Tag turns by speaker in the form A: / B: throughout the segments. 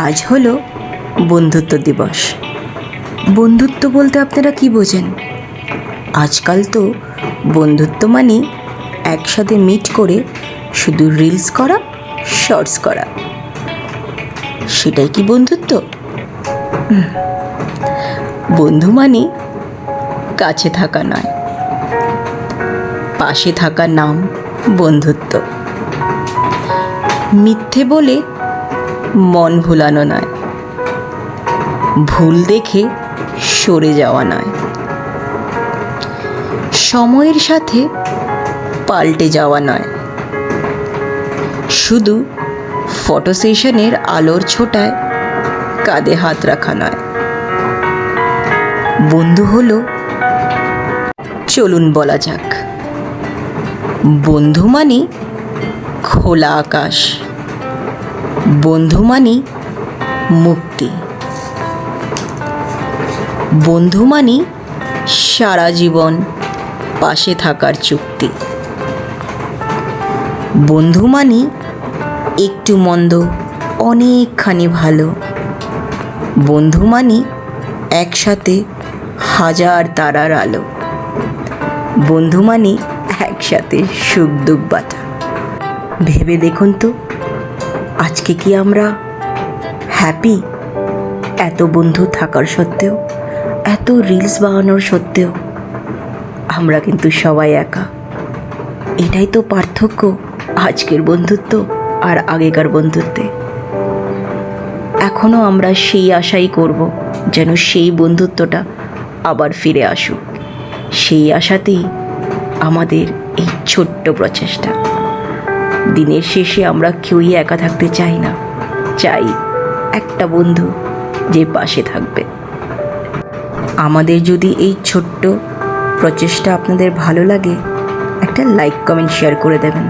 A: আজ হলো বন্ধুত্ব দিবস। বন্ধুত্ব বলতে আপনারা কি বোঝেন? আজকাল তো বন্ধুত্ব মানে একসাথে মিট করে শুধু রিলস করা, শর্টস করা, সেটাই কি বন্ধুত্ব? বন্ধু মানে কাছে থাকা নয়, পাশে থাকার নাম বন্ধুত্ব। মিথ্যে বলে মন ভুলানো নয়, ভুল দেখে সরে যাওয়া নয়, সময়ের সাথে পাল্টে যাওয়া নয়, শুধু ফটো সেশনের আলোর ছোটায় কাঁধে হাত রাখা নয়। বন্ধু হলো, চলুন বলা যাক, বন্ধু মানে খোলা আকাশ, বন্ধু মানে মুক্তি, বন্ধু মানে সারা জীবন পাশে থাকার চুক্তি, বন্ধু মানে একটু মন্দ অনেকখানি ভালো, বন্ধু মানে একসাথে হাজার তারার আলো, বন্ধু মানে একসাথে সুখ দুঃখ বাঁটা। ভেবে দেখুন তো, আজকে কি আমরা হ্যাপি? এত বন্ধু থাকার সত্ত্বেও, এত রিলস বানানোর সত্ত্বেও আমরা কিন্তু সবাই একা। এটাই তো পার্থক্য আজকের বন্ধুত্ব আর আগেকার বন্ধুত্বে। এখনও আমরা সেই আশাই করব যেন সেই বন্ধুত্বটা আবার ফিরে আসুক। সেই আশাতেই আমাদের এই ছোট্ট প্রচেষ্টা। দিনের শেষে আমরা কেউই একা থাকতে চাই না, চাই একটা বন্ধু যে পাশে থাকবে। আমাদের যদি এই ছোট্ট প্রচেষ্টা আপনাদের ভালো লাগে, একটা লাইক, কমেন্ট, শেয়ার করে দেবেন।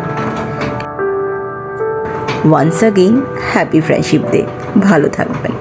A: Once again happy friendship day. ভালো থাকবেন।